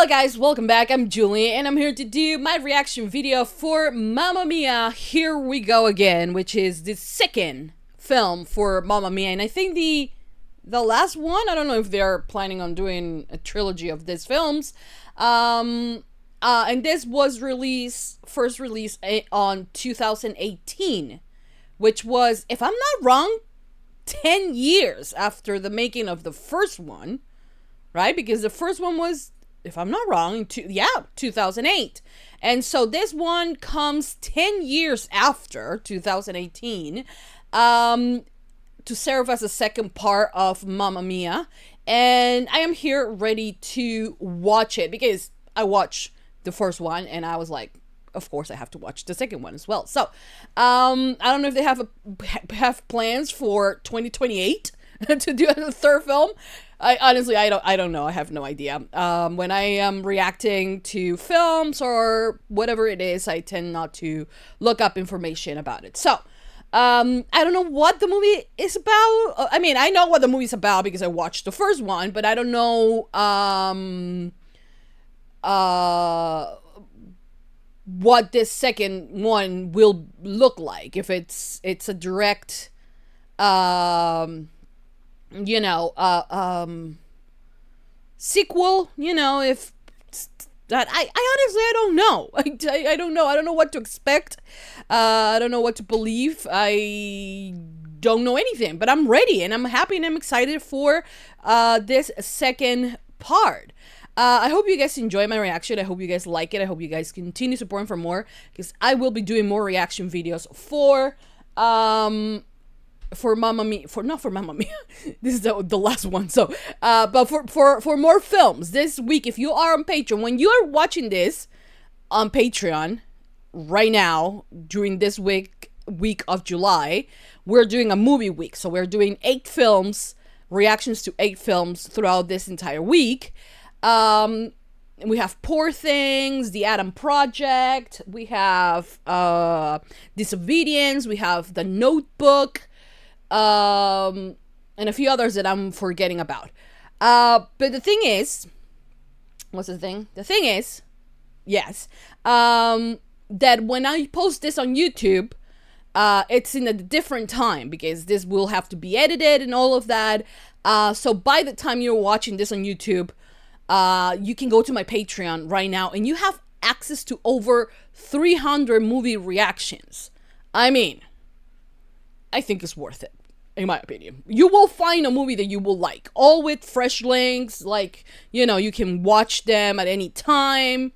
Hello guys, welcome back. I'm Julie and I'm here to do my reaction video for Mamma Mia, Here We Go Again, which is the second film for Mamma Mia, and I think the last one. I don't know if they're planning on doing a trilogy of these films. And this was first released on 2018, which was, if I'm not wrong, 10 years after the making of the first one, right? Because the first one was, if I'm not wrong, 2008. And so this one comes 10 years after 2018 to serve as a second part of Mamma Mia. And I am here ready to watch it because I watched the first one and I was like, of course I have to watch the second one as well. So I don't know if they have plans for 2028 to do a third film. I don't know. I have no idea. When I am reacting to films or whatever it is, I tend not to look up information about it. So, I don't know what the movie is about. I mean, I know what the movie's about because I watched the first one, but I don't know, what this second one will look like. If it's a direct, sequel, if that, I honestly, I don't know. I don't know. I don't know what to expect. I don't know what to believe. I don't know anything, but I'm ready and I'm happy and I'm excited for this second part. I hope you guys enjoy my reaction. I hope you guys like it. I hope you guys continue supporting for more, because I will be doing more reaction videos for Mamma Mia, not for Mamma Mia. This is the last one. So, but for more films this week, if you are on Patreon, when you are watching this on Patreon right now during this week of July, we're doing a movie week. So we're doing 8 films, reactions to 8 films throughout this entire week. We have Poor Things, The Adam Project, we have Disobedience, we have The Notebook, and a few others that I'm forgetting about. But the thing is, what's the thing? The thing is, yes, that when I post this on YouTube, it's in a different time because this will have to be edited and all of that. So by the time you're watching this on YouTube, you can go to my Patreon right now and you have access to over 300 movie reactions. I mean, I think it's worth it, in my opinion. You will find a movie that you will like, all with fresh links, like, you can watch them at any time.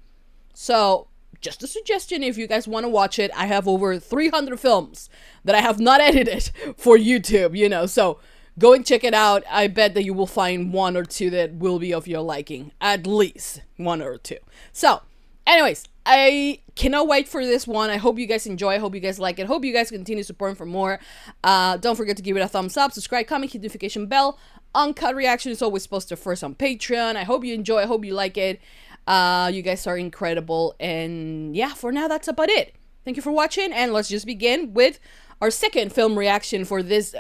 So, just a suggestion, if you guys want to watch it, I have over 300 films that I have not edited for YouTube, so go and check it out. I bet that you will find 1 or 2 that will be of your liking. At least 1 or 2. So, anyways, I cannot wait for this one. I hope you guys enjoy. I hope you guys like it. Hope you guys continue supporting for more. Don't forget to give it a thumbs up, subscribe, comment, hit the notification bell. Uncut reaction is always posted first on Patreon. I hope you enjoy. I hope you like it. You guys are incredible. And yeah, for now, that's about it. Thank you for watching. And let's just begin with our second film reaction for this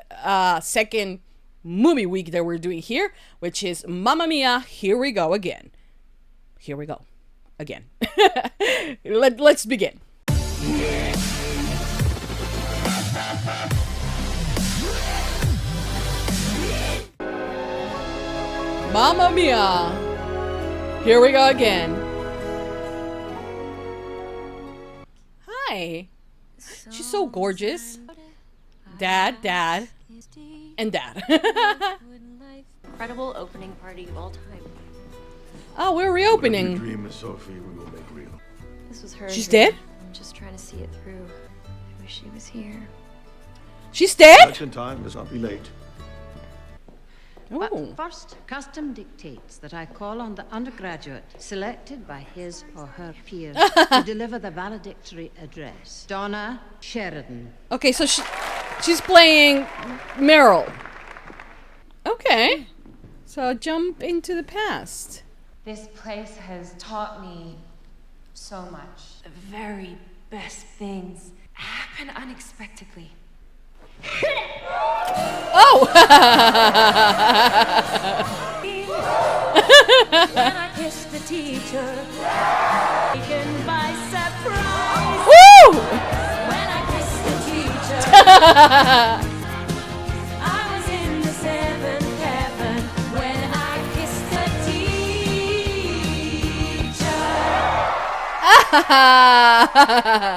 second movie week that we're doing here, which is Mamma Mia, Here We Go Again. Here we go again. Let's begin. Mamma Mia, Here We Go Again. Hi. She's so gorgeous. Dad, and Dad. Incredible opening party of all time. Oh, we're reopening. Whatever your dream is, Sophie, we will make real. This was her. She's dead? I'm just trying to see it through. I wish she was here. She's dead? Election time, let's not be late. But Oh. first, custom dictates that I call on the undergraduate selected by his or her peers to deliver the valedictory address. Donna Sheridan. Okay, so she's playing Meryl. Okay. So jump into the past. This place has taught me so much. The very best things happen unexpectedly. Oh! I kissed the teacher, taken by surprise. Woo! When I kissed the teacher, I was in the seventh heaven. When I kissed the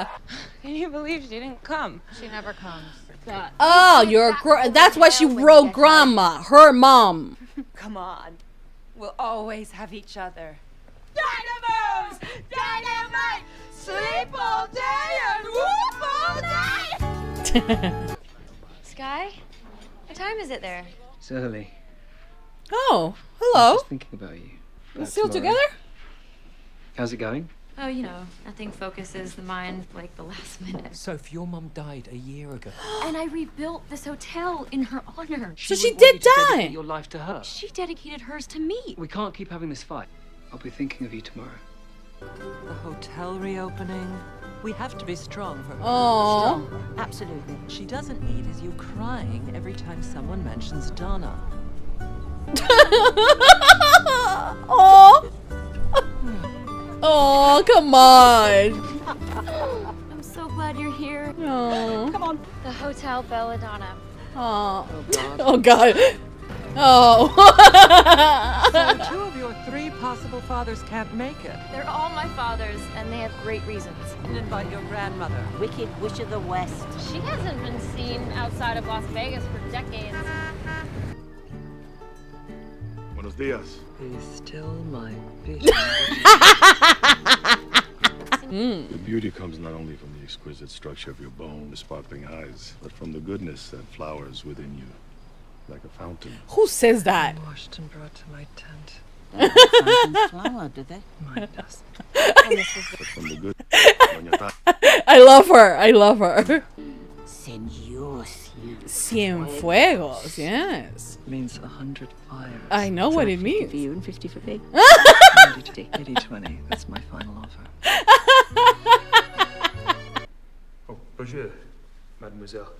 teacher. Can you believe she didn't come? She never comes. Oh, that's why she wrote grandma, her mom. Come on. We'll always have each other. Dynamos! Dynamite! Sleep all day and whoop all night! Sky? What time is it there? It's early. Oh, I was hello. just thinking about you. You About still tomorrow. together? How's it going? Oh, you know, nothing focuses the mind like the last minute. Soph, your mum died a year ago. And I rebuilt this hotel in her honor. So she wouldn't want did you to die. dedicate your life to her. She dedicated hers to me. We can't keep having this fight. I'll be thinking of you tomorrow. The hotel reopening. We have to be strong for her. Oh. Absolutely. She doesn't need is you crying every time someone mentions Donna. Oh. Oh, come on. I'm so glad you're here. Oh. Come on. The Hotel Belladonna. Oh. God. Oh God. Oh. So 2 of your 3 possible fathers can't make it. They're all my fathers, and they have great reasons. And invite your grandmother. Wicked Witch of the West. She hasn't been seen outside of Las Vegas for decades. Buenos dias. He's still my bitch. The beauty comes not only from the exquisite structure of your bone, the sparkling eyes, but from the goodness that flowers within you, like a fountain. Who says that? Washed and brought to my tent. Fountains flower, do they? Mine does. But from the good. I love her. I love her. Senor. Cienfuegos, yes. Means 100 fires. I know what it 50 means. for you and 50 for me. 80-20. That's my final offer. Oh, bonjour, mademoiselle.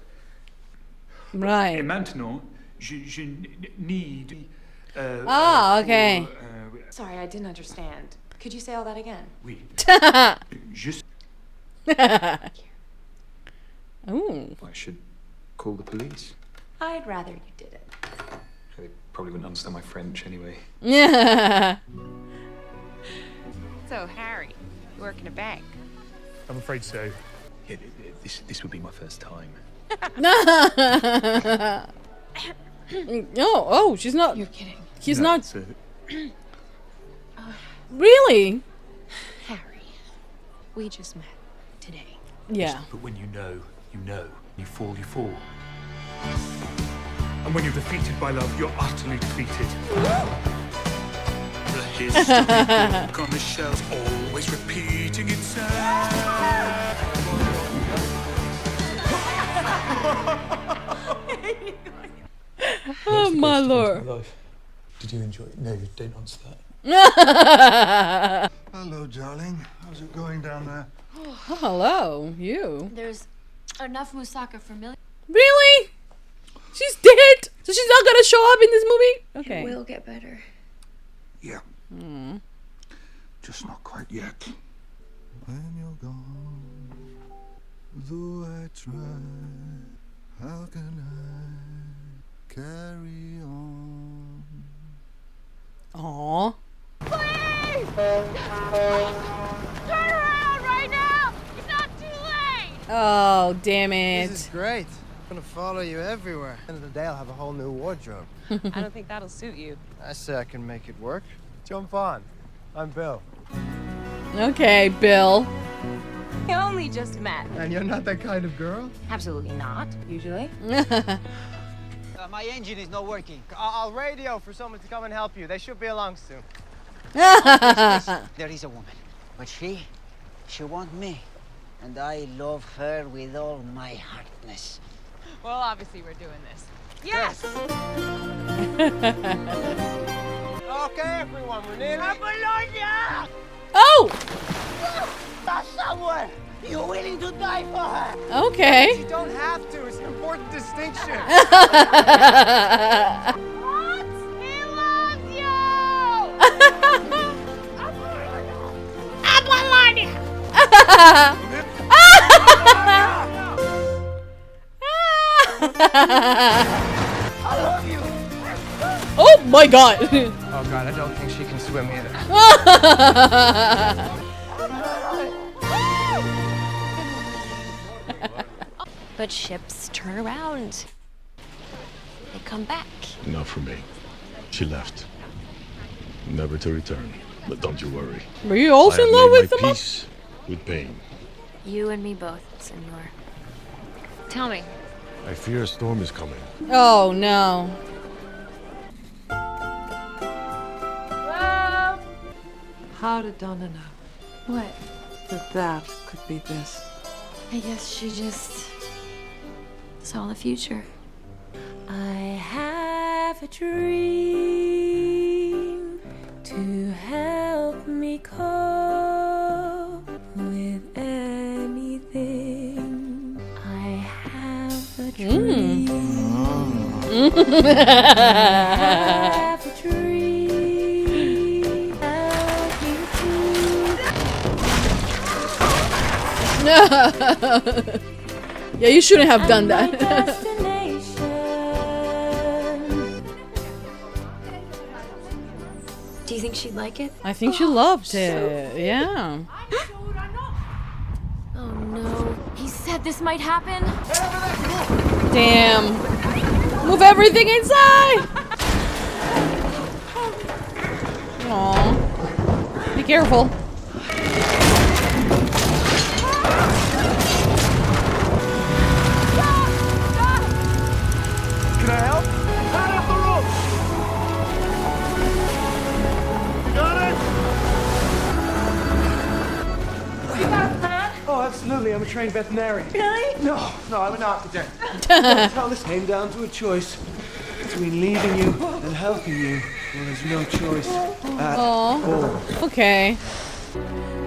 Et Right. maintenant, je need... Ah, okay. Sorry, I didn't understand. Could you say all that again? Oui. Just... Ooh. I should call the police. I'd rather you did it. They probably wouldn't understand my French anyway. Yeah. So, Harry, you work in a bank. I'm afraid so. Yeah, this would be my first time. No. Oh, she's not. You're kidding. He's No, not. it's, Really? Harry, we just met today. Yeah. But when you know, you know. You fall, you fall. And when you're defeated by love, you're utterly defeated. The history book on the shelves, always repeating itself. Oh my lord. Life. Did you enjoy it? No, don't answer that. Hello, darling. How's it going down there? Oh, hello, you. There's enough moussaka for millions. Really? She's dead. So she's not gonna show up in this movie? Okay. It will get better. Yeah. Just not quite yet. When you're gone, though I try, how can I carry on? Aww. Turn around right now! It's not too late! Oh, damn it. This is great. I'm gonna follow you everywhere. End of the day, I'll have a whole new wardrobe. I don't think that'll suit you. I say I can make it work. Jump on. I'm Bill. Okay, Bill. We only just met. And you're not that kind of girl? Absolutely not, usually. My engine is not working. I'll radio for someone to come and help you. They should be along soon. There is a woman, but she wants me. And I love her with all my heartness. Well, obviously we're doing this. Yes! Okay, everyone, we're nearly... Apollonia! Oh! That's someone! You're willing to die for her! Okay. You don't have to. It's an important distinction. What? He loves you! Oh my god! Oh god, I don't think she can swim either. But ships turn around. They come back. Enough for me. She left. Never to return. But don't you worry. Were you also in love with my the mom? peace with pain. You and me both, senor. Tell me. I fear a storm is coming. Oh no. How did Donna know What? that could be this? I guess she just saw the future. I have a dream to help me cope with anything. I have a dream. I have a dream. Help me through. Yeah, you shouldn't have done that. Do you think she'd like it? I think she loved it. Yeah. Oh no. He said this might happen. Damn. Move everything inside. Aww. Be careful. Can I help? Tie up the rope! You got it? You got a plan? Oh, absolutely. I'm a trained veterinarian. Really? No, I'm an architect. Tell this came down to a choice between leaving you and helping you. Well, there's no choice at all. Okay.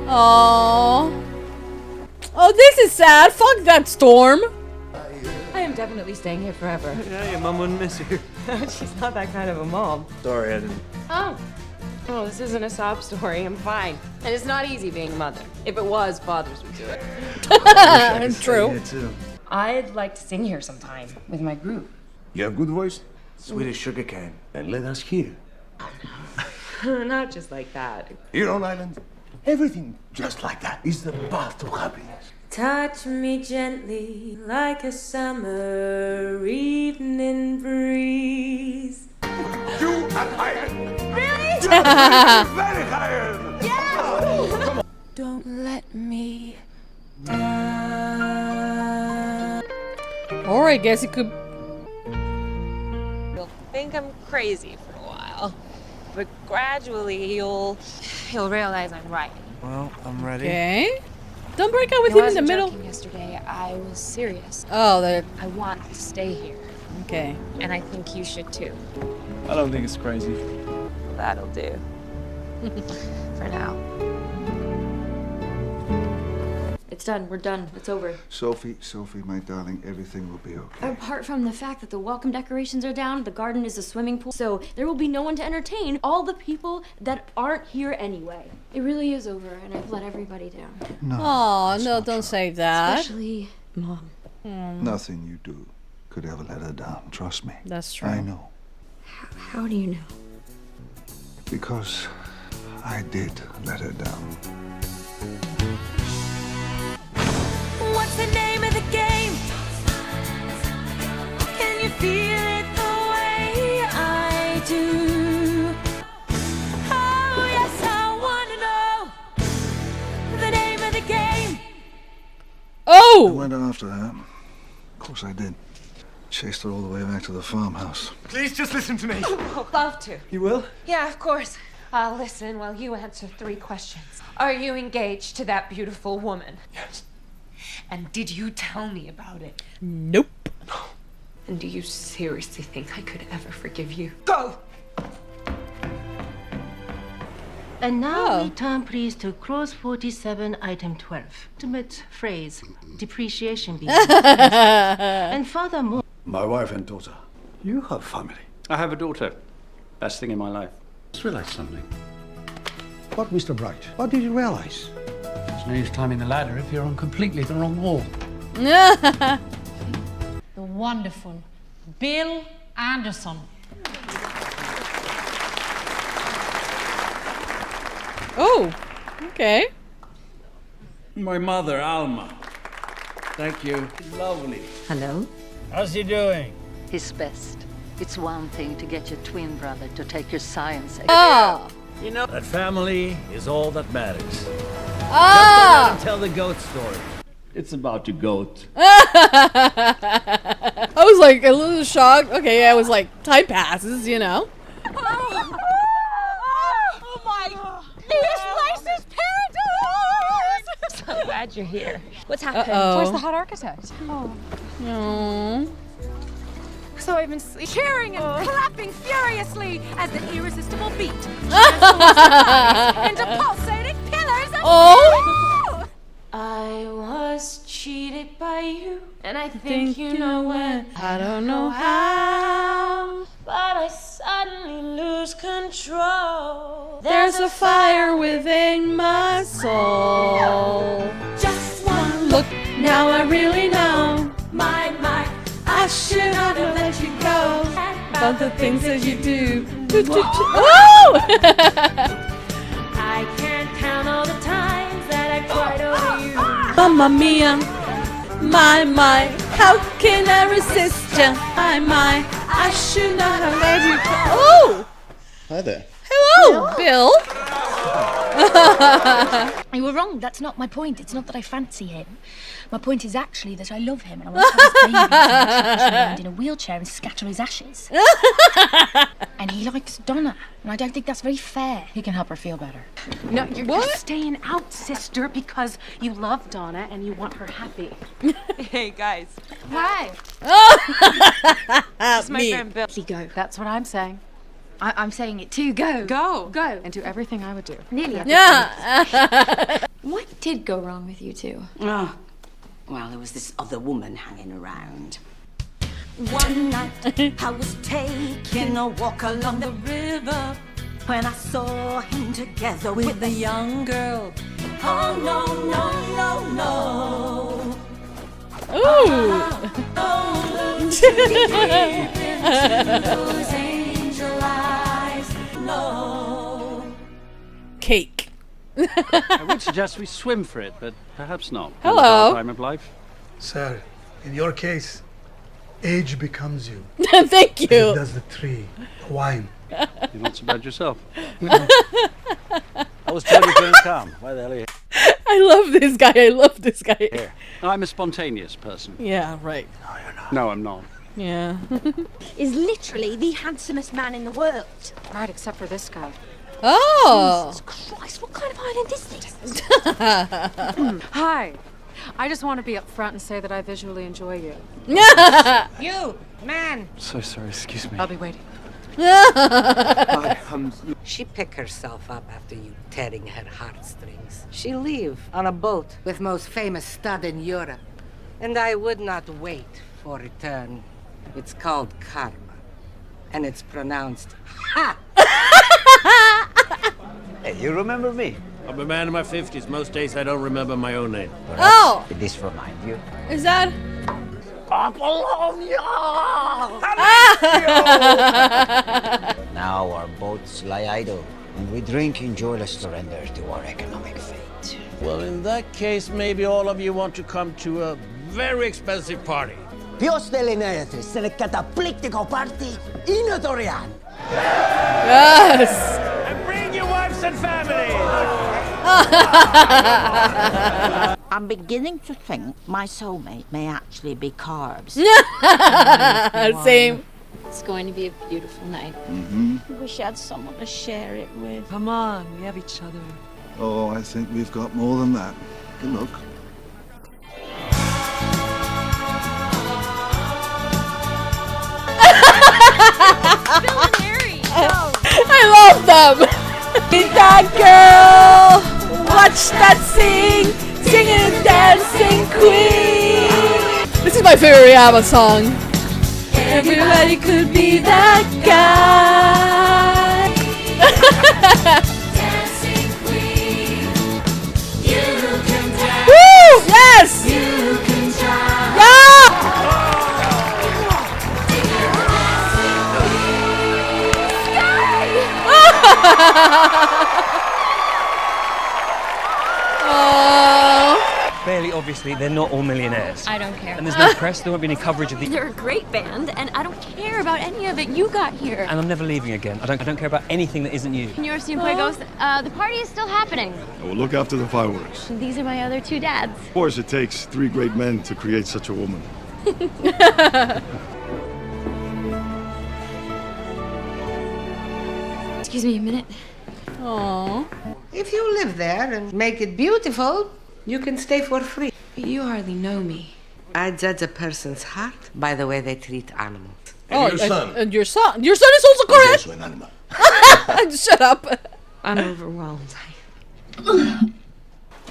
Aww. Oh, this is sad. Fuck that storm. I am definitely staying here forever. Yeah, your mum wouldn't miss you. She's not that kind of a mom. Sorry, I didn't. Oh. Oh, this isn't a sob story. I'm fine. And it's not easy being a mother. If it was, fathers would do it. True. I'd like to sing here sometime with my group. You have good voice? Sweet as sugar cane. Then let us hear. Not just like that. Here on island, everything just like that is the path to happiness. Touch me gently like a summer evening breeze. You and iron! Really? Very iron! Yeah! Come on. Don't let me down. Or I guess it could. You'll think I'm crazy for a while, but gradually you'll realize I'm right. Well, I'm ready. Okay. Don't break up with him in the middle. Joking yesterday, I was serious. Oh, that. I want to stay here, Okay. and I think you should too. I don't think it's crazy. That'll do. For now. It's done. We're done. It's over. Sophie, my darling, everything will be okay. Apart from the fact that the welcome decorations are down, the garden is a swimming pool, so there will be no one to entertain all the people that aren't here anyway. It really is over, and I've let everybody down. No. Oh, no, don't say that. Especially Mom. Nothing you do could ever let her down, trust me. That's true. I know. How do you know? Because I did let her down. What's the name of the game? Can you feel it the way I do? Oh, yes, I want to know the name of the game. Oh! I went after her. Of course I did. Chased her all the way back to the farmhouse. Please just listen to me. Oh, love to. You will? Yeah, of course. I'll listen while you answer 3 questions. Are you engaged to that beautiful woman? Yes. And did you tell me about it? Nope. And do you seriously think I could ever forgive you? Go! And now Oh. we turn please to clause 47, item 12. Ultimate phrase, depreciation being and furthermore. My wife and daughter. You have family. I have a daughter. Best thing in my life. Just realize something. What, Mr. Bright? What did you realize? There's no use climbing the ladder if you're on completely the wrong wall. The wonderful Bill Anderson. Oh, okay. My mother, Alma. Thank you. Lovely. Hello? How's he doing? His best. It's one thing to get your twin brother to take your science exam. Ah. You know, that family is all that matters. Ah. Just tell the goat story. It's about the goat. I was like a little shocked. Okay, yeah, I was like, time passes, you know. Oh my! This place is paradise! So glad you're here. What's happened? Uh-oh. Where's the hot architect? Oh. No. So I've been cheering and clapping furiously as the irresistible beat into pulsating pillars of Oh. I was cheated by you, and I think you know when. I don't know how, but I suddenly lose control. There's a fire within my soul. Just one Look, now I really know. my. I should not have let you go. About the things that you do. Oh! I can't count all the times that I cried over you. Mamma mia, my, how can I resist ya? My, I should not have let you go. Oh! Hi there. Hello, Bill. You were wrong. That's not my point. It's not that I fancy him. My point is actually that I love him and I want to have his baby so he can push around in a wheelchair and scatter his ashes. And he likes Donna, and I don't think that's very fair. He can help her feel better. No, you're staying out, sister, because you love Donna and you want her happy. Hey, guys. Hi. This is my Me. friend Bill. Go. That's what I'm saying. I'm saying it too. Go. Go. Go. And do everything I would do. Nearly. Yeah. What did go wrong with you two? Oh, well, there was this other woman hanging around. One night I was taking a walk along the river when I saw him together with a young girl. Oh no, no, no, no. Ooh. Oh, look too deep into those angel eyes. No. Cake. I would suggest we swim for it, but perhaps not. Hello. In the dark time of life. Sir, in your case, age becomes you. Thank you. It does the tree, the wine. You're not so bad yourself. I was told you couldn't come. Why the hell are you I love this guy. I love this guy. here? I'm a spontaneous person. Yeah, right. No, I'm not. Yeah. Is literally the handsomest man in the world. Right, except for this guy. Oh. Jesus Christ, what kind of island is this? Hi. I just want to be up front and say that I visually enjoy you. You, man! So sorry, excuse me. I'll be waiting. She pick herself up after you tearing her heartstrings. She leave on a boat with most famous stud in Europe. And I would not wait for return. It's called karma. And it's pronounced ha! Hey, you remember me? I'm a man in my 50s. Most days I don't remember my own name. Oh. Did this remind you? Is that? Now our boats lie idle, and we drink in joyless surrender to our economic fate. Well, in that case, maybe all of you want to come to a very expensive party. Ποιος θέλει να έρθει σε ένα καταπληκτικό πάρτι είναι δωρεάν. Yes. And bring your wives and families. I'm beginning to think my soulmate may actually be carbs. Same. It's going to be a beautiful night. I wish I had someone to share it with. Come on, we have each other. Oh, I think we've got more than that. Good luck. I love them. Be that girl. Watch that singing and dancing queen. This is my favorite Rihanna song. Everybody could be that guy. Dancing queen, you can Fairly obviously, they're not all millionaires. I don't care. And there's no press, there won't be any coverage of the... They're a great band, and I don't care about any of it. You got here. And I'm never leaving again. I don't care about anything that isn't you. Señor Cienfuegos, the party is still happening. I will look after the fireworks. These are my other two dads. Of course, it takes 3 great men to create such a woman. Excuse me a minute. Aww. If you live there and make it beautiful, you can stay for free. You hardly know me. I judge a person's heart by the way they treat animals. And your son. And your son. Your son is also correct. He's also an animal. Shut up. I'm overwhelmed.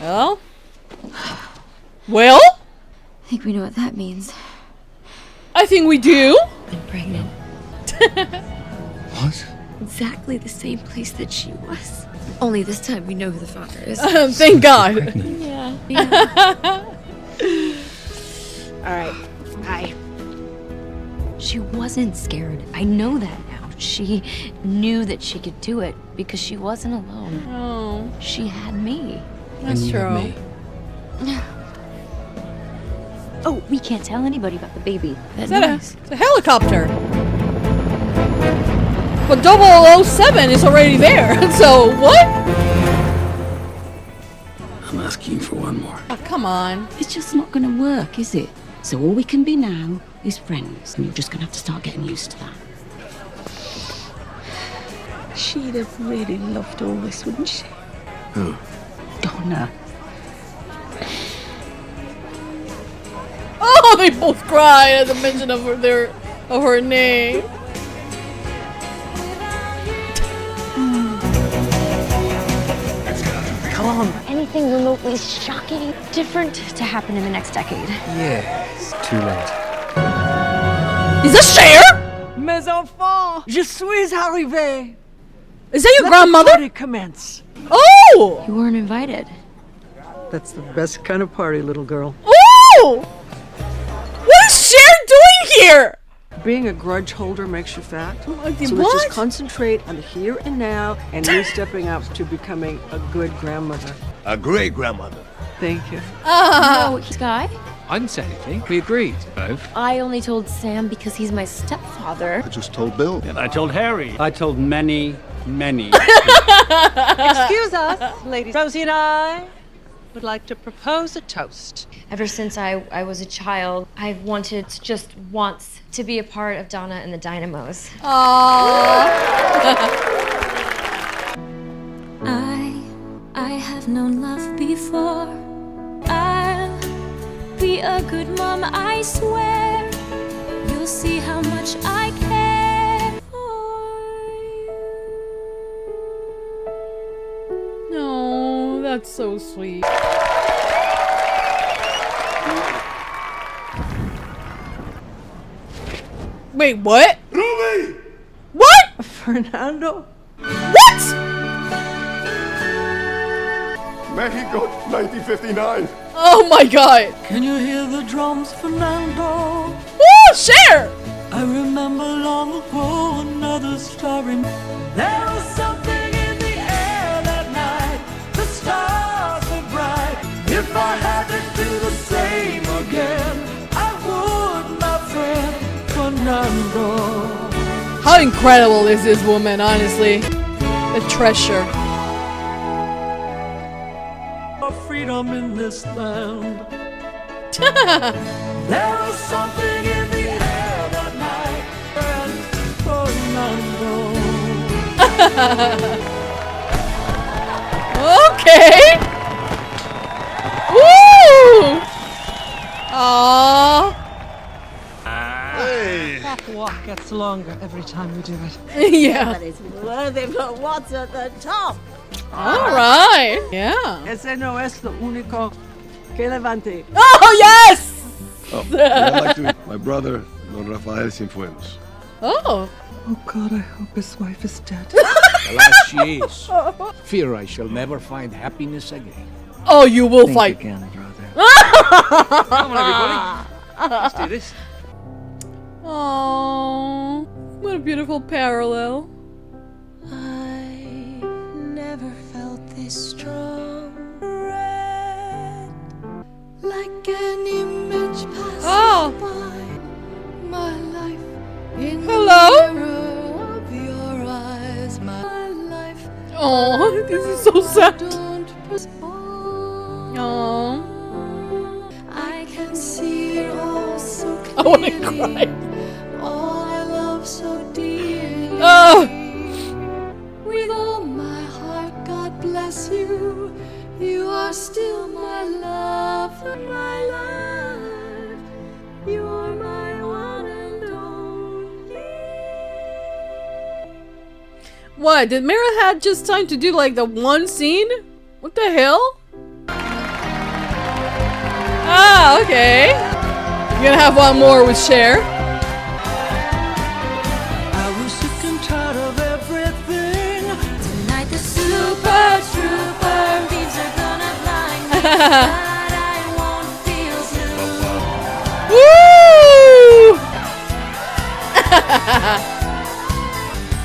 Well? Well? I think we know what that means. I think we do. I'm pregnant. What? Exactly the same place that she was. Only this time we know who the father is. Thank God. Yeah. Alright, hi. She wasn't scared. I know that now. She knew that she could do it because she wasn't alone. Oh. She had me. That's true. Oh, we can't tell anybody about the baby. It's a helicopter. But 007 is already there. So what? I'm asking for one more. Oh, come on. It's just not going to work, is it? So all we can be now is friends, and you're just going to have to start getting used to that. She'd have really loved all this, wouldn't she? Who? Donna. Oh, they both cried at the mention of her name. Come on. Anything remotely shocking, different to happen in the next decade. Yes. Too late. Is that Cher? Mes enfants, je suis arrivé. Is that your Let grandmother? The party commence. Oh! You weren't invited. That's the best kind of party, little girl. Oh! What is Cher doing here? Being a grudge holder makes you fat. So let's what? just concentrate on the here and now and you stepping up to becoming a good grandmother. A great grandmother. Thank you. No, Sky. I didn't say anything. We agreed, both. I only told Sam because he's my stepfather. I just told Bill. And I told Harry. I told many. Excuse us, ladies. Rosie and I would like to propose a toast. Ever since I was a child, I've wanted just once to be a part of Donna and the Dynamos. I have known love before. I'll be a good mom, I swear. You'll see how much I care No, that's so sweet. Wait, what? Ruby! What? Fernando? What? Mexico, 1959. Oh my God. Can you hear the drums, Fernando? Oh, Cher! I remember long ago another star in. There was something in the air that night. The stars were bright. If I had to do the same again, I would, my friend, Fernando. How incredible is this woman, honestly? A treasure. Freedom in this land. There was something in the air that night, and Fernando. Okay. Woo! Aww. Hey. That walk gets longer every time we do it. Yeah. But it's worthy for what's at the top. All right. Yeah. Ese no es lo único que levante. Oh, yes! Oh, I'd like to meet my brother, Don Rafael Cienfuegos. Oh. Oh God, I hope his wife is dead. Alas, she is. Fear I shall never find happiness again. Oh, you will Think fight. again, brother. Come on, everybody. Let's do this. Oh, what a beautiful parallel. I strong red, like an image passing by my life in Hello? the mirror of your eyes, my life. Oh, this is so sad. Oh, I can see it all so clearly. I want to cry. All I love so dearly. Oh. With all my heart, God bless you. You are still my love and my life. You are my one and only. What? Did Meryl had just time to do like the one scene? What the hell? Ah, okay. You're gonna have one more with Cher. I was sick and tired of everything. Tonight the super trooper beams are gonna blind me, but I won't feel blue. Woo!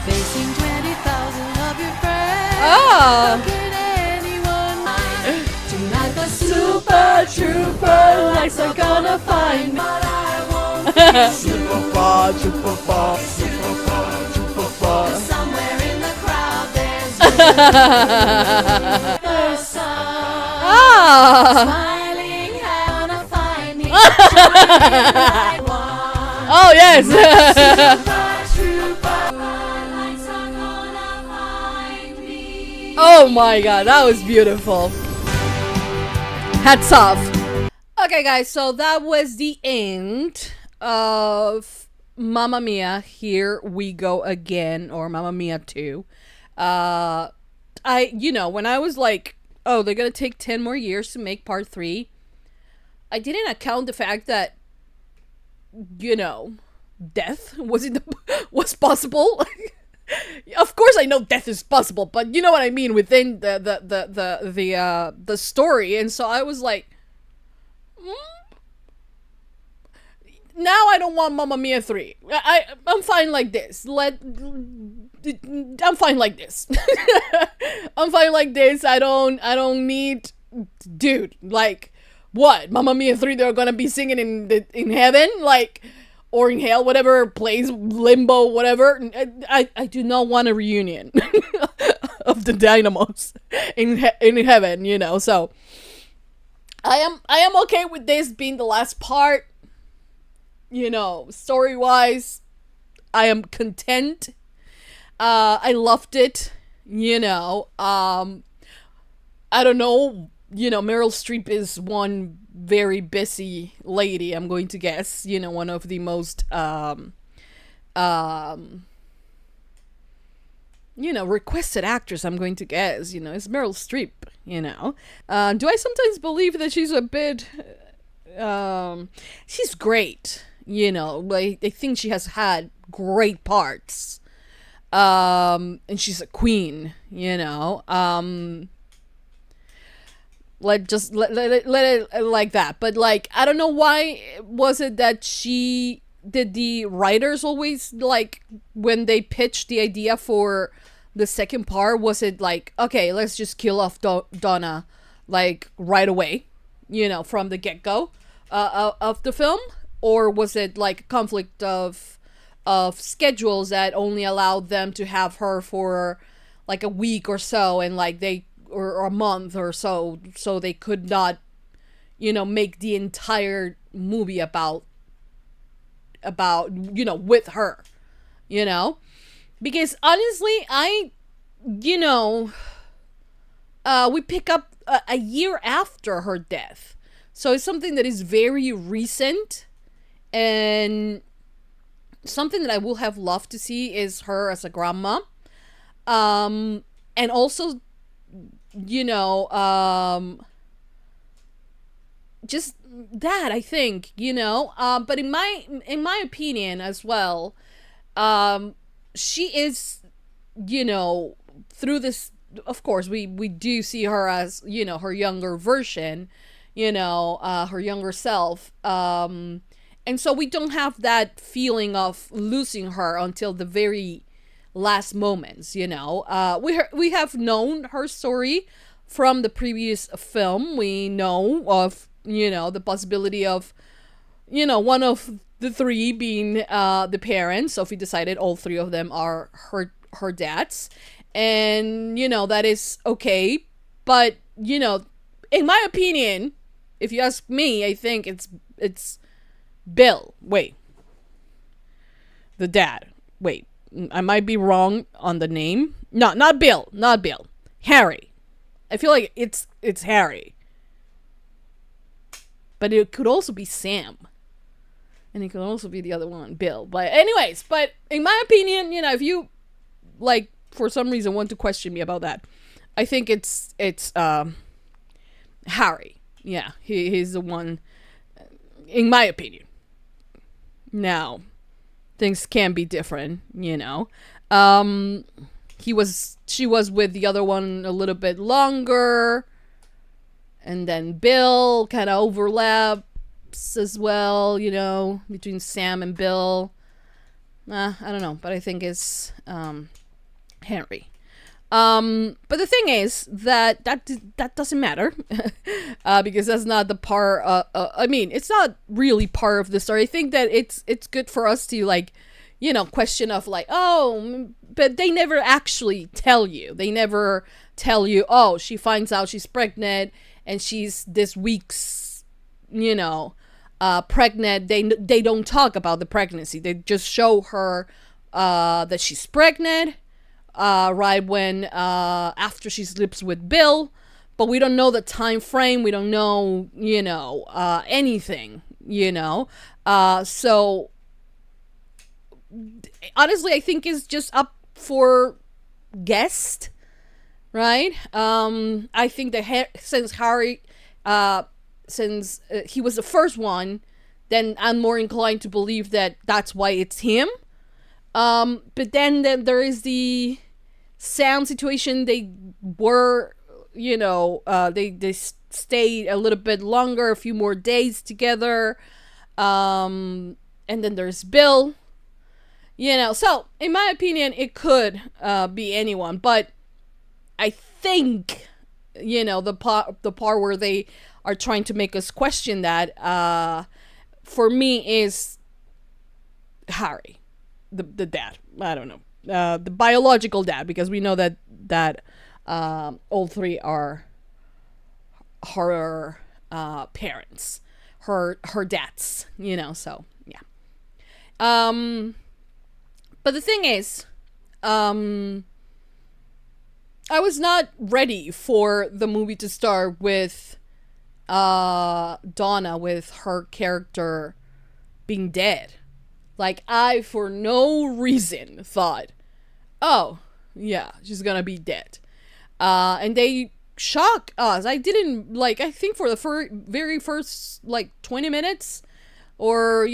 Facing 20,000 of your friends. Oh. Can anyone mind? Tonight the super trooper lights are gonna find me, but I won't feel Super far, super far. somewhere in the crowd there's the sun. Smiling, gonna find me. Shining like one. Oh yes. Oh my god, that was beautiful. Hats off. Okay guys, so that was the end of Mamma Mia, Here We Go Again, or Mamma Mia 2. When I was like, oh, they're gonna take 10 more years to make part 3, I didn't account the fact that, death was possible. Of course I know death is possible, but you know what I mean, within the story. And so I was like, now I don't want Mamma Mia 3. I'm fine like this. I'm fine like this. I'm fine like this. I don't need, dude, like, what? Mamma Mia 3, they're gonna be singing in heaven? Like, or in hell, whatever place, limbo, whatever. I do not want a reunion of the Dynamos in heaven, so I am okay with this being the last part. Story-wise, I am content. I loved it. I don't know. Meryl Streep is one very busy lady, I'm going to guess. One of the most requested actors, I'm going to guess. Is Meryl Streep. Do I sometimes believe that she's a bit she's great. I think she has had great parts. And she's a queen, let it like that. But like, I don't know why was it that did the writers always, like, when they pitched the idea for the second part, was it like, okay, let's just kill off Donna like right away, from the get-go of the film? Or was it like a conflict of schedules that only allowed them to have her for like a week or so, and like or a month or so they could not make the entire movie about with her, because honestly we pick up a year after her death, so it's something that is very recent. And something that I will have loved to see is her as a grandma. And also, just that, I think, but in my opinion as well, she is, through this, of course, we do see her as, her younger version, her younger self. And so we don't have that feeling of losing her until the very last moments, we have known her story from the previous film, we know of, the possibility of, one of the three being the parents. Sophie decided all three of them are her dads. And, that is okay. But, in my opinion, if you ask me, I think it's Bill. Wait. The dad. Wait. I might be wrong on the name. No, not Bill. Not Bill. Harry. I feel like it's Harry. But it could also be Sam. And it could also be the other one, Bill. But anyways, in my opinion, if you, like, for some reason want to question me about that, I think it's Harry. Yeah, he's the one, in my opinion. Now, things can be different, She was with the other one a little bit longer, and then Bill kind of overlaps as well, between Sam and Bill. I don't know, but I think it's Henry. But the thing is that doesn't matter because that's not the part. I mean, it's not really part of the story. I think that it's good for us to, like, question of, like, oh, but they never actually tell you. They never tell you, oh, she finds out she's pregnant and she's this week's, pregnant. They don't talk about the pregnancy. They just show her that she's pregnant. Right when after she sleeps with Bill, but we don't know the time frame. We don't know, anything, so honestly, I think it's just up for guessed, right? I think that since Harry, since he was the first one, then I'm more inclined to believe that that's why it's him. But then there is the Sam situation. They were, they stayed a little bit longer, a few more days together. And then there's Bill, so in my opinion, it could be anyone, but I think, the part where they are trying to make us question that, for me is Harry, the dad. I don't know. The biological dad, because we know that all three are her parents, her dads, so yeah. But the thing is, I was not ready for the movie to start with Donna, with her character being dead. Like, I, for no reason, thought, oh, yeah, she's gonna be dead. And they shock us. I didn't, I think for the very first, 20 minutes, or,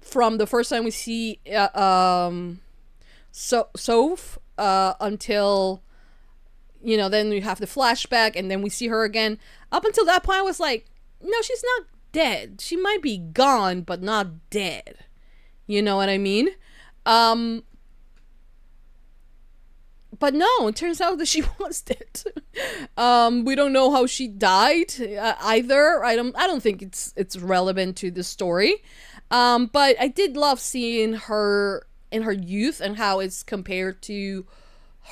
from the first time we see Soph, until, then we have the flashback, and then we see her again. Up until that point, I was like, no, she's not dead. She might be gone, but not dead. You know what I mean? But no, it turns out that she was dead. We don't know how she died either. I don't think it's relevant to the story. But I did love seeing her in her youth and how it's compared to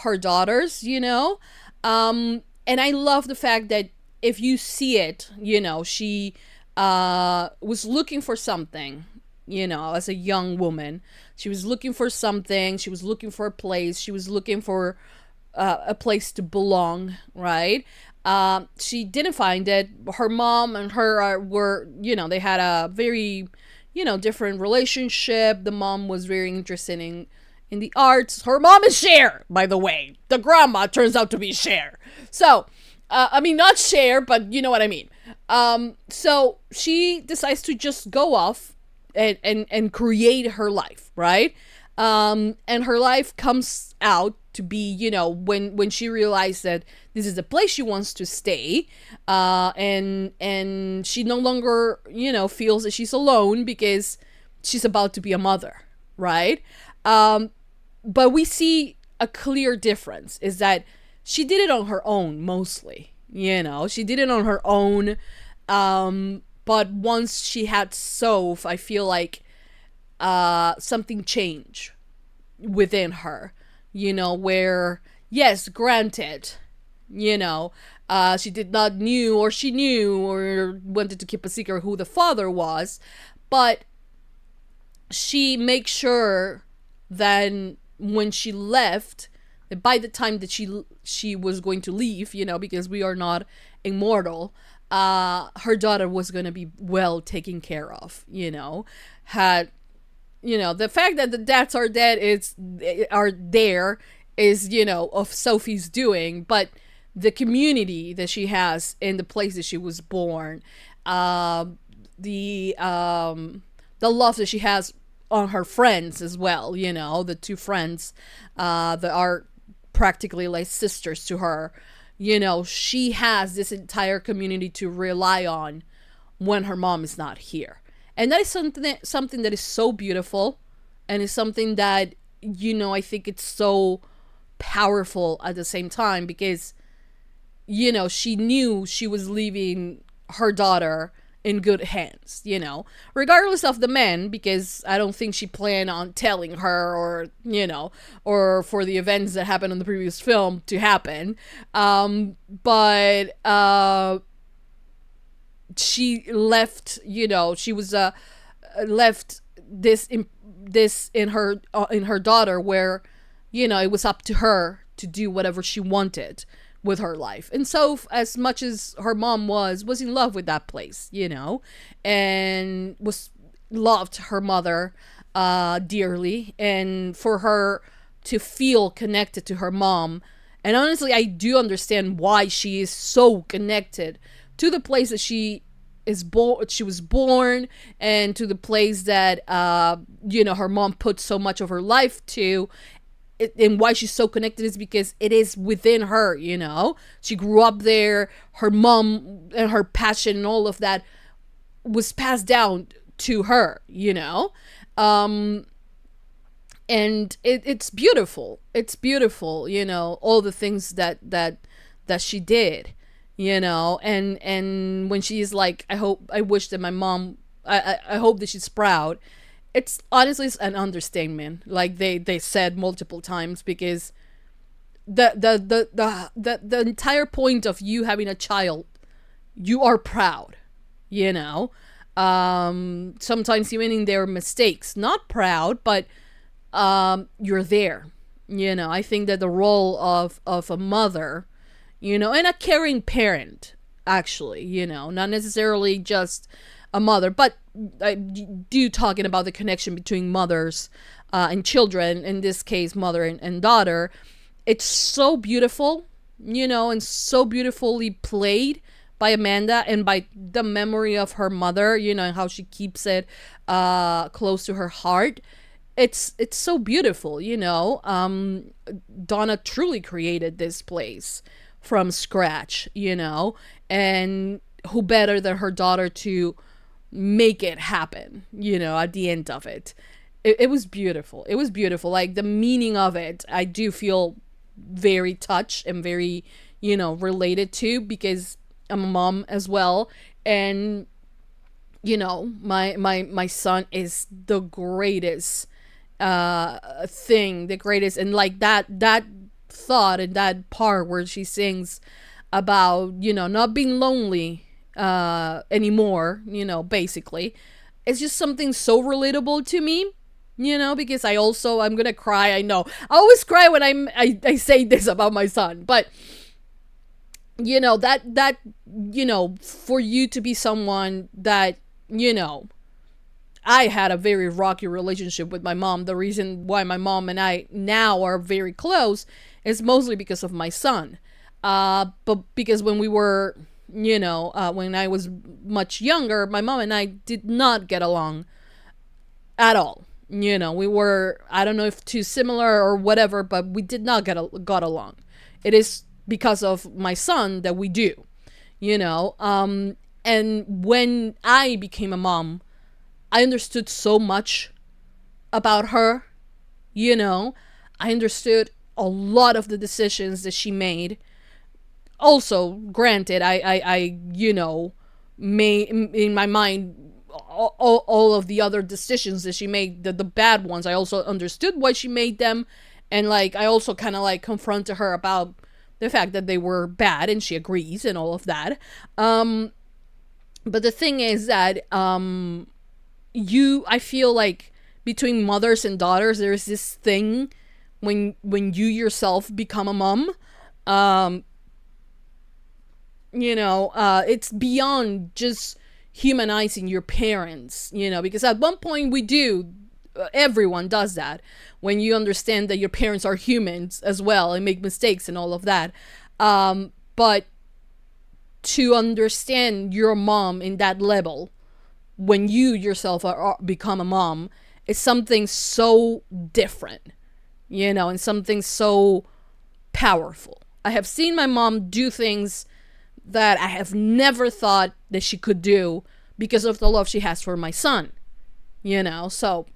her daughters, and I love the fact that if you see it, she was looking for something, as a young woman. She was looking for something. She was looking for a place. She was looking for a place to belong, right? She didn't find it. Her mom and her were, they had a very, different relationship. The mom was very interested in the arts. Her mom is Cher, by the way. The grandma turns out to be Cher. So, I mean, not Cher, but you know what I mean. So she decides to just go off and create her life, right? And her life comes out to be, when she realized that this is the place she wants to stay, and she no longer, feels that she's alone because she's about to be a mother, right? But we see a clear difference is that she did it on her own mostly. You know, she did it on her own. But once she had Soph, I feel like something changed within her. You know, where, yes, granted, you know, she did not knew, or she knew, or wanted to keep a secret who the father was, but she makes sure that when she left, that by the time that she was going to leave, you know, because we are not immortal, her daughter was going to be well taken care of, you know. Had, you know, the fact that the dads are dead is, you know, of Sophie's doing, but the community that she has in the place that she was born, the love that she has on her friends as well, you know, the two friends that are practically like sisters to her, you know, she has this entire community to rely on when her mom is not here. And that is something that is so beautiful, and is something that, you know, I think it's so powerful at the same time, because, you know, she knew she was leaving her daughter in good hands, you know, regardless of the men, because I don't think she planned on telling her, or, you know, or for the events that happened in the previous film to happen. But she left, you know, she was left this in her daughter, where, you know, it was up to her to do whatever she wanted with her life. And so, as much as her mom was in love with that place, you know, and loved her mother dearly, and for her to feel connected to her mom. And honestly, I do understand why she is so connected to the place that she was born, and to the place that you know, her mom put so much of her life to. And why she's so connected is because it is within her, you know. She grew up there. Her mom and her passion and all of that was passed down to her, you know. And it's beautiful. It's beautiful, you know, all the things that she did, you know. And when she's like, I wish that my mom, I hope that she's proud. It's honestly an understatement, like they said multiple times, because the entire point of you having a child, you are proud, you know. Sometimes even in their mistakes, not proud, but you're there, you know. I think that the role of a mother, you know, and a caring parent, actually, you know, not necessarily just a mother, but I do talking about the connection between mothers and children, in this case mother and daughter. It's so beautiful, you know, and so beautifully played by Amanda, and by the memory of her mother, you know, and how she keeps it close to her heart. It's so beautiful, you know. Donna truly created this place from scratch, you know, and who better than her daughter to make it happen, you know, at the end of it. It was beautiful. It was beautiful. Like, the meaning of it, I do feel very touched and very, you know, related to, because I'm a mom as well. And, you know, my son is the greatest thing, the greatest. And like that thought and that part where she sings about, you know, not being lonely anymore, you know, basically, it's just something so relatable to me, you know, because I'm gonna cry. I know I always cry when I say this about my son, but you know, that you know, for you to be someone that, you know, I had a very rocky relationship with my mom. The reason why my mom and I now are very close is mostly because of my son, but because when we were, you know, when I was much younger, my mom and I did not get along at all. You know, we were, I don't know if too similar or whatever, but we did not got along. It is because of my son that we do, you know. And when I became a mom, I understood so much about her, you know. I understood a lot of the decisions that she made. Also, granted, I made in my mind all of the other decisions that she made, the bad ones. I also understood why she made them, and like I also kind of like confronted her about the fact that they were bad, and she agrees and all of that. But the thing is that I feel like between mothers and daughters, there's this thing when you yourself become a mom. It's beyond just humanizing your parents, because at one point we do, everyone does that, when you understand that your parents are humans as well and make mistakes and all of that. But to understand your mom in that level, when you yourself become a mom, is something so different, and something so powerful. I have seen my mom do things that I have never thought that she could do because of the love she has for my son, so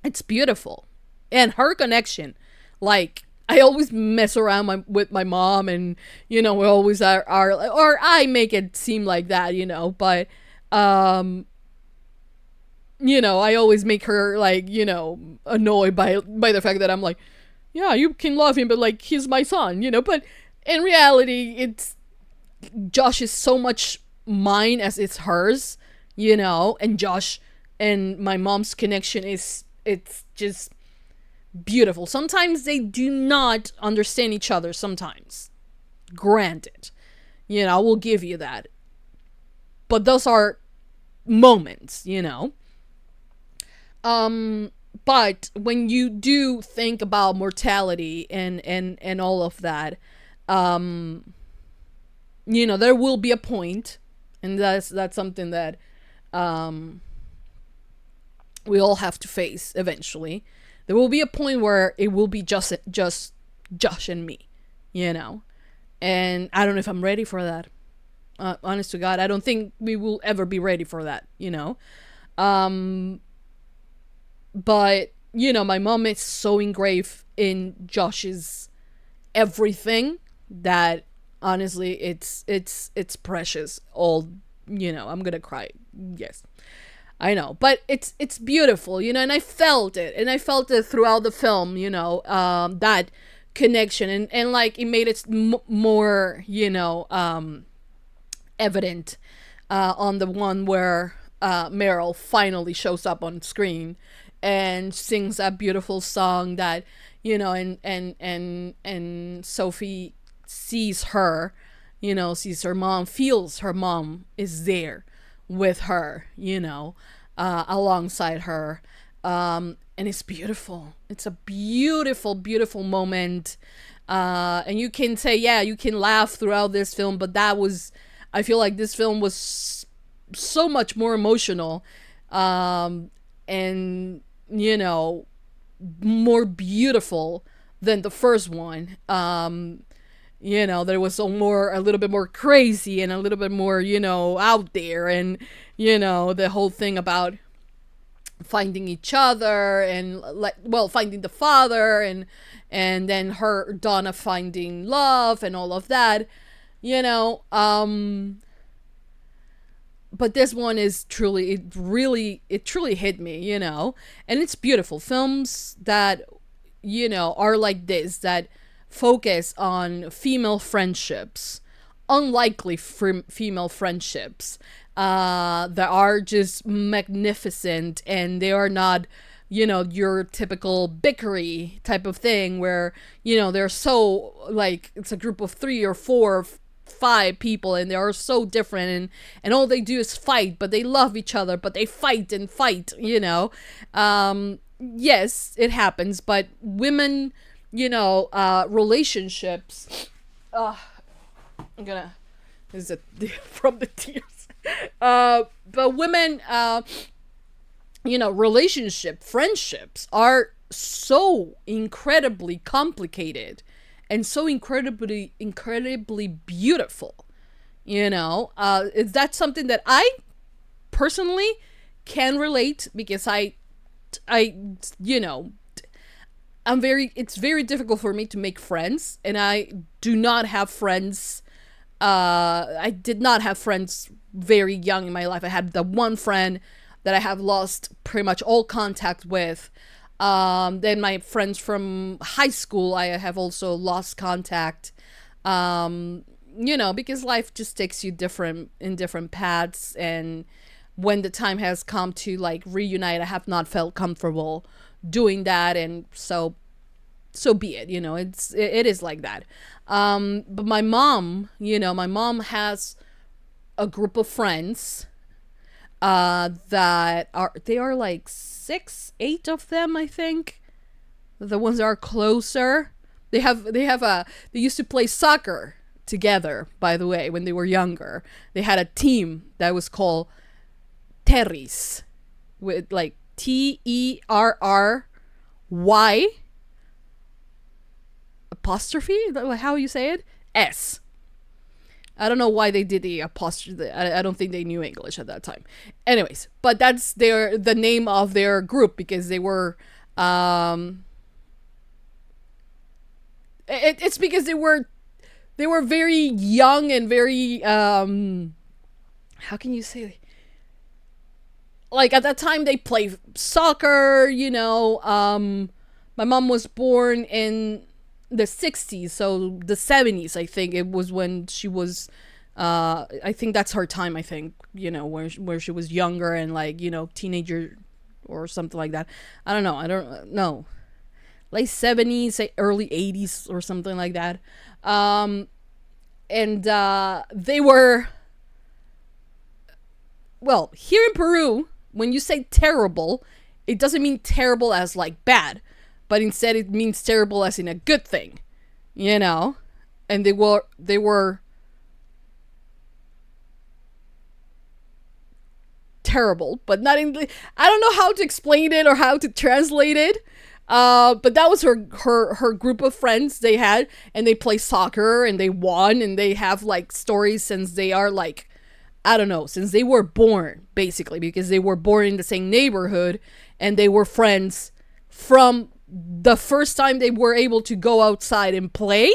it's beautiful. And her connection, like, I always mess around with my mom, and we always are or I make it seem like that, but I always make her like, annoyed by the fact that I'm like, yeah, you can love him, but like, he's my son, but in reality, it's Josh is so much mine as it's hers, and Josh and my mom's connection it's just beautiful. Sometimes they do not understand each other, sometimes, granted, I will give you that, but those are moments, but when you do think about mortality and all of that, there will be a point, and that's something that we all have to face eventually. There will be a point where it will be just Josh and me, and I don't know if I'm ready for that. Honest to God, I don't think we will ever be ready for that, but my mom is so engraved in Josh's everything that honestly it's precious. All, I'm gonna cry. Yes, I know, but it's beautiful, and I felt it throughout the film, that connection, and like it made it more, evident on the one where Meryl finally shows up on screen and sings that beautiful song that, and Sophie sees her, sees her mom, feels her mom is there with her, alongside her. And it's beautiful. It's a beautiful, beautiful moment. And you can say, yeah, you can laugh throughout this film, but I feel like this film was so much more emotional, and, more beautiful than the first one. There was a little bit more crazy and a little bit more, out there, and, the whole thing about finding each other and finding the father, and then Donna finding love and all of that, but this one is truly, it truly hit me, and it's beautiful. Films that, are like this, that focus on female friendships, unlikely female friendships, that are just magnificent, and they are not, your typical bickery type of thing where, they're so, like, it's a group of 3 or 4 or 5 people, and they are so different, and all they do is fight, but they love each other, but they fight and fight, yes, it happens, but women, relationships, is it from the tears, but women, friendships are so incredibly complicated and so incredibly beautiful. That's something that I personally can relate, because I it's very difficult for me to make friends, and I do not have friends. I did not have friends very young in my life. I had the one friend that I have lost pretty much all contact with. Then my friends from high school, I have also lost contact. Because life just takes you in different paths, and when the time has come to like reunite, I have not felt comfortable doing that, and so be it. It is like that. But my mom has a group of friends that are like 6-8 of them, I think. The ones that are closer, they used to play soccer together, by the way, when they were younger. They had a team that was called Terrys, with like TERRY apostrophe, how you say it, S. I don't know why they did the apostrophe. I don't think they knew English at that time. Anyways, but that's the name of their group, because they were it's because they were very young and very how can you say, like at that time they played soccer. My mom was born in the 60s, so the 70s, I think it was when she was I think that's her time, I think, where she was younger and like, teenager or something like that. I don't know, late 70s, early 80s or something like that. And they were, well, here in Peru, when you say terrible, it doesn't mean terrible as like bad, but instead it means terrible as in a good thing, and they were terrible, but not in, I don't know how to explain it or how to translate it. But that was her group of friends they had, and they play soccer and they won, and they have like stories since they are like, I don't know, since they were born, basically, because they were born in the same neighborhood, and they were friends from the first time they were able to go outside and play.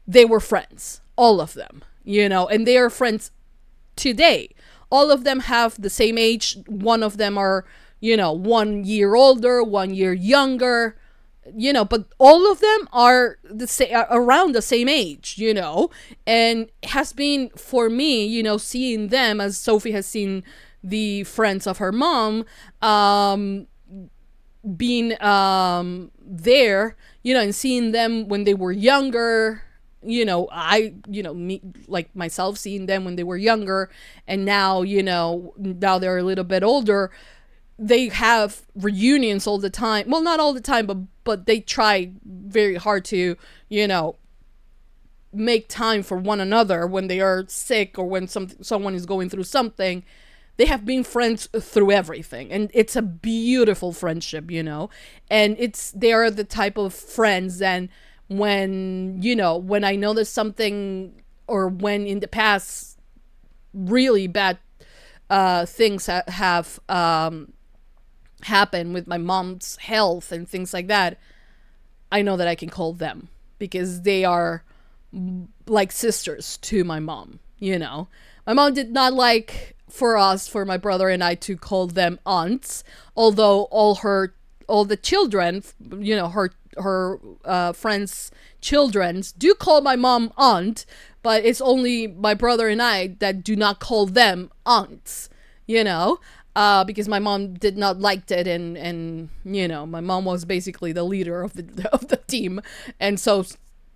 They were friends, all of them, and they are friends today. All of them have the same age. One of them are, 1 year older, 1 year younger, but all of them are around the same age, and it has been for me, seeing them, as Sophie has seen the friends of her mom, being there, and seeing them when they were younger, me, like myself, seeing them when they were younger, and now, now they're a little bit older. They have reunions all the time. Well, not all the time, but they try very hard to, make time for one another when they are sick or when someone is going through something. They have been friends through everything, and it's a beautiful friendship, and they are the type of friends that when I know there's something, or when in the past really bad things have happened with my mom's health and things like that, I know that I can call them, because they are like sisters to my mom. My mom did not like for my brother and I to call them aunts, although all the children, her friends' children do call my mom aunt, but it's only my brother and I that do not call them aunts, because my mom did not like it, and my mom was basically the leader of the team, and so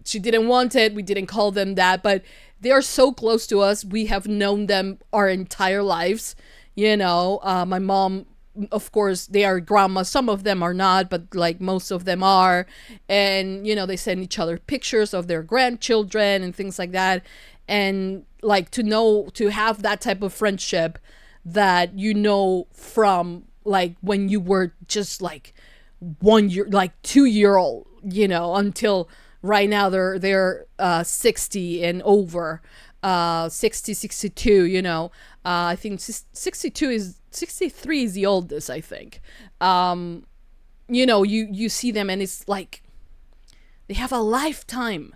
she didn't want it. We didn't call them that, but they are so close to us. We have known them our entire lives. My mom, of course, they are grandmas. Some of them are not, but like most of them are. And, they send each other pictures of their grandchildren and things like that. And like to have that type of friendship that, from like when you were just like 1 year, like 2 year old, until right now they're 60 and over, 60, 62, I think 63 is the oldest, I think. you know, you see them and it's like they have a lifetime,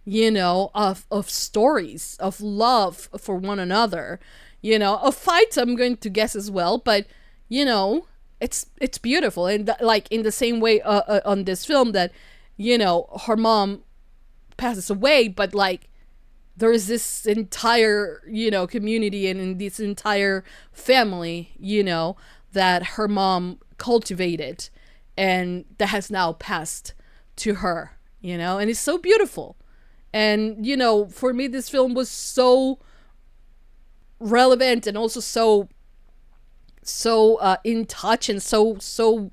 you know, of stories of love for one another, you know, of fights, I'm going to guess as well, but you know, it's beautiful. And like in the same way on this film that, you know, her mom passes away, but like there is this entire, you know, community and this entire family, you know, that her mom cultivated and that has now passed to her, you know, and it's so beautiful. And, you know, for me, this film was so relevant and also so in touch and so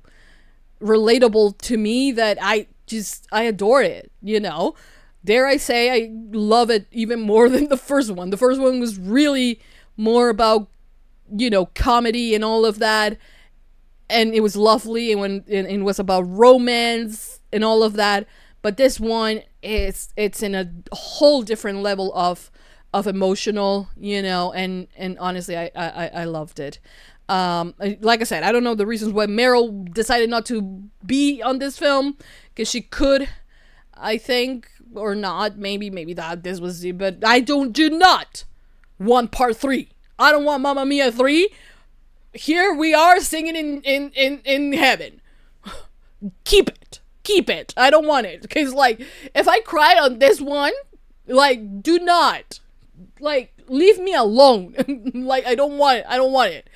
relatable to me that I adore it, you know. Dare I say, I love it even more than the first one. The first one was really more about, you know, comedy and all of that, and it was lovely, and it was about romance and all of that. But this one it's in a whole different level of emotional, you know, and honestly, I loved it. Like I said, I don't know the reasons why Meryl decided not to be on this film, because she could, I think, or not. Maybe that this was it, but I do not want part 3. I don't want Mamma Mia 3. Here we are singing in heaven. Keep it. I don't want it, because like if I cried on this one, like do not, like leave me alone. Like I don't want it.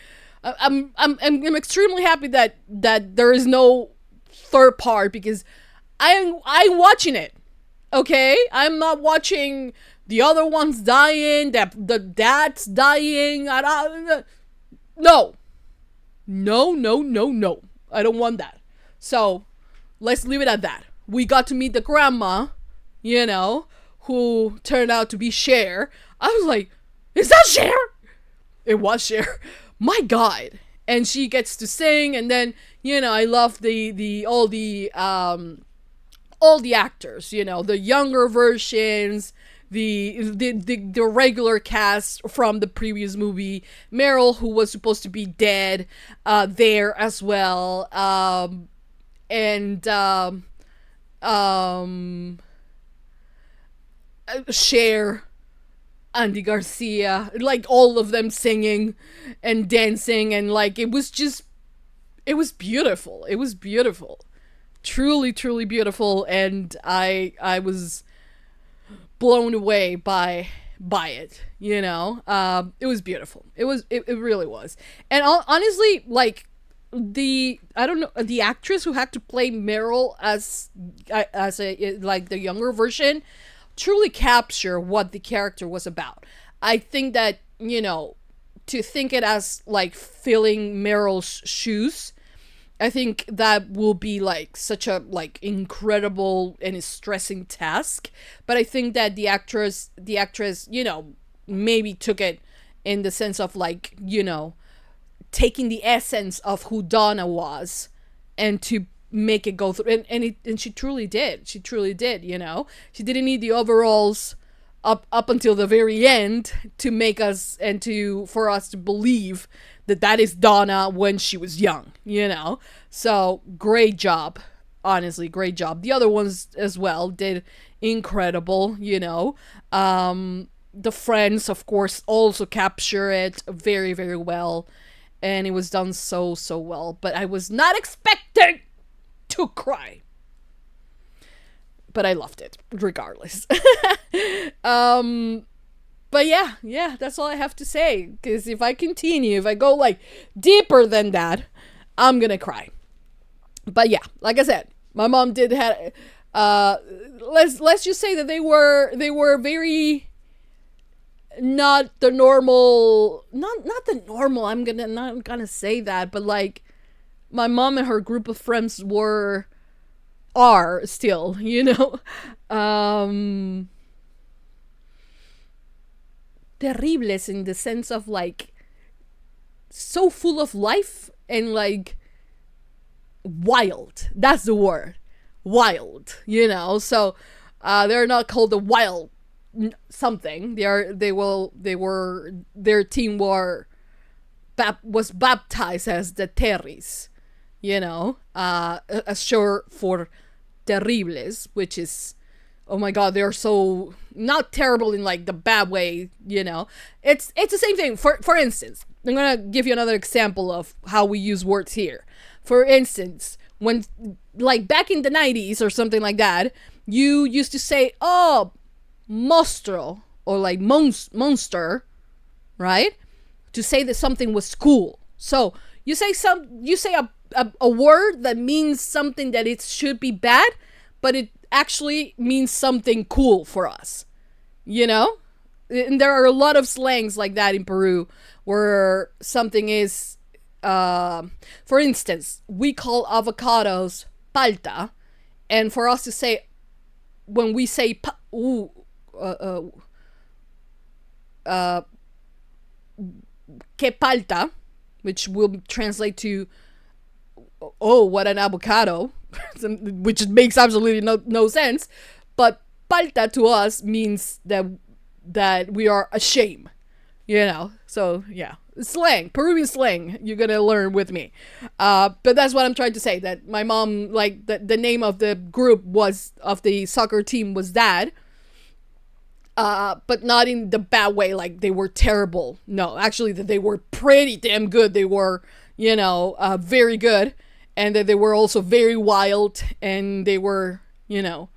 I'm extremely happy that there is no third part, because I'm watching it. Okay, I'm not watching the other ones dying, that the dad's dying. No. I don't want that. So let's leave it at that. We got to meet the grandma, you know, who turned out to be Cher. I was like, is that Cher? It was Cher. My God. And she gets to sing, and then, you know, I love all the actors, you know, the younger versions, the regular cast from the previous movie, Meryl, who was supposed to be dead, there as well, and Cher, Andy Garcia, like all of them singing and dancing, and like it was beautiful. It was beautiful. Truly beautiful, and I was blown away by it, you know. It was beautiful. It really was. And honestly, like the actress who had to play Meryl as a like the younger version truly capture what the character was about. I think that, you know, to think it as like filling Meryl's shoes, I think that will be like such a like incredible and stressing task. But I think that the actress, you know, maybe took it in the sense of like, you know, taking the essence of who Donna was and to make it go through. And she truly did. She truly did, you know. She didn't need the overalls up until the very end to make us and for us to believe that is Donna when she was young, you know. So great job, honestly, great job. The other ones as well did incredible, you know. The friends, of course, also capture it very, very well, and it was done so well. But I was not expecting to cry, but I loved it regardless. But yeah, that's all I have to say. Because if I go like deeper than that, I'm gonna cry. But yeah, like I said, my mom did have. Let's just say that they were very not the normal. Not the normal. I'm not gonna say that, but like my mom and her group of friends are still, you know. Terribles in the sense of like so full of life and like wild. That's the word, wild, you know. So they're not called the wild something. Their team was baptized as the Terrys, you know, as short for terribles, which is, oh my god, they're so not terrible in like the bad way, you know. It's the same thing. For instance, I'm gonna give you another example of how we use words here. For instance, when like back in the 90s or something like that, you used to say, oh, monstro, or like monster, right? To say that something was cool. So you say a word that means something that it should be bad, but it actually means something cool for us, you know. And there are a lot of slangs like that in Peru where something is, for instance, we call avocados palta, and for us to say, when we say que palta, which will translate to, oh, what an avocado, which makes absolutely no sense, but palta to us means that we are ashamed, you know. So yeah, slang, Peruvian slang, you're gonna learn with me. But that's what I'm trying to say, that my mom, like, the name of the group of the soccer team was that, but not in the bad way, like they were terrible. No, actually that they were pretty damn good. They were, you know, very good, and that they were also very wild, and they were, you know,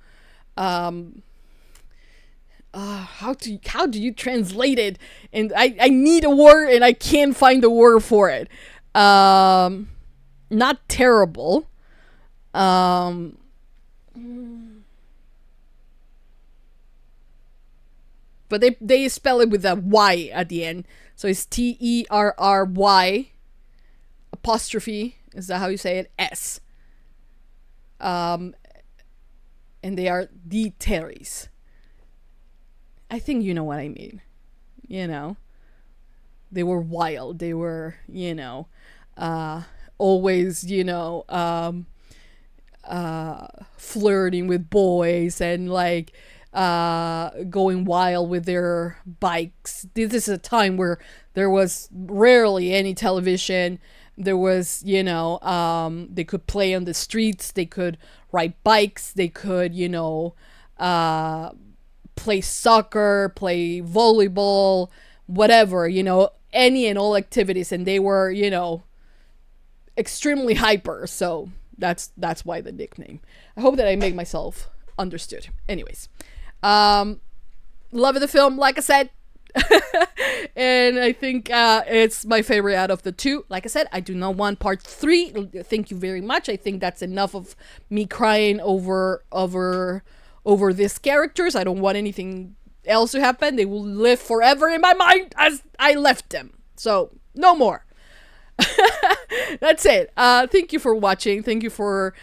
how do you translate it? And I need a word and I can't find a word for it. Not terrible. But they spell it with a Y at the end. So it's Terry apostrophe. Is that how you say it? S. And they are the Terrys. I think you know what I mean. You know, they were wild. They were, you know, always, you know, flirting with boys and like going wild with their bikes. This is a time where there was rarely any television. There was, you know, they could play on the streets. They could ride bikes. They could, you know, play soccer, play volleyball, whatever, you know, any and all activities. And they were, you know, extremely hyper. So that's why the nickname. I hope that I make myself understood. Anyways, love of the film, like I said. And I think it's my favorite out of the two. Like I said, I do not want part 3. Thank you very much. I think that's enough of me crying over these characters. I don't want anything else to happen. They will live forever in my mind as I left them. So no more. That's it. Thank you for watching. Thank you for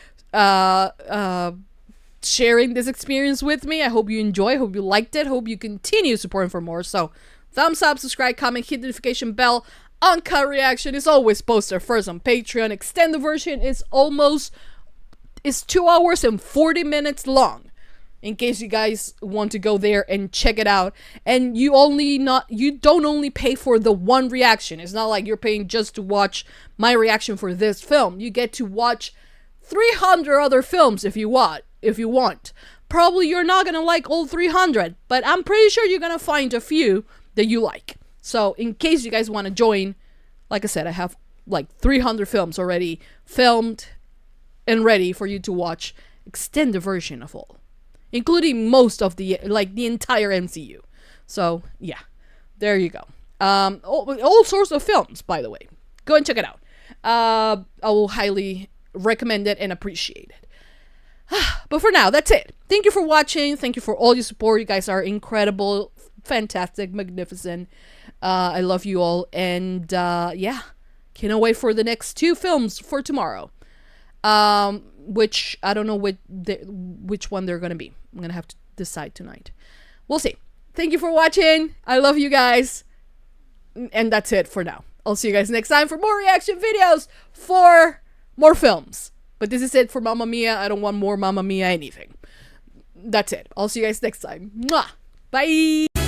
sharing this experience with me. I hope you enjoy. Hope you liked it. Hope you continue supporting for more. So thumbs up, subscribe, comment, hit the notification bell. Uncut reaction is always posted first on Patreon. Extended version is 2 hours and 40 minutes long, in case you guys want to go there and check it out. And you don't only pay for the one reaction. It's not like you're paying just to watch my reaction for this film. You get to watch 300 other films if you want. Probably you're not gonna like all 300, but I'm pretty sure you're gonna find a few that you like. So in case you guys want to join, like I said, I have like 300 films already filmed and ready for you to watch, extended version of all, including most of the entire MCU. So yeah, there you go. All sorts of films, by the way. Go and check it out. I will highly recommend it and appreciate it. But for now, that's it. Thank you for watching. Thank you for all your support. You guys are incredible, fantastic, magnificent. I love you all. And yeah, cannot wait for the next 2 films for tomorrow. Which I don't know which one they're gonna be. I'm gonna have to decide tonight. We'll see. Thank you for watching. I love you guys. And that's it for now. I'll see you guys next time for more reaction videos for more films. But this is it for Mamma Mia. I don't want more Mamma Mia anything. That's it. I'll see you guys next time. Mwah! Bye!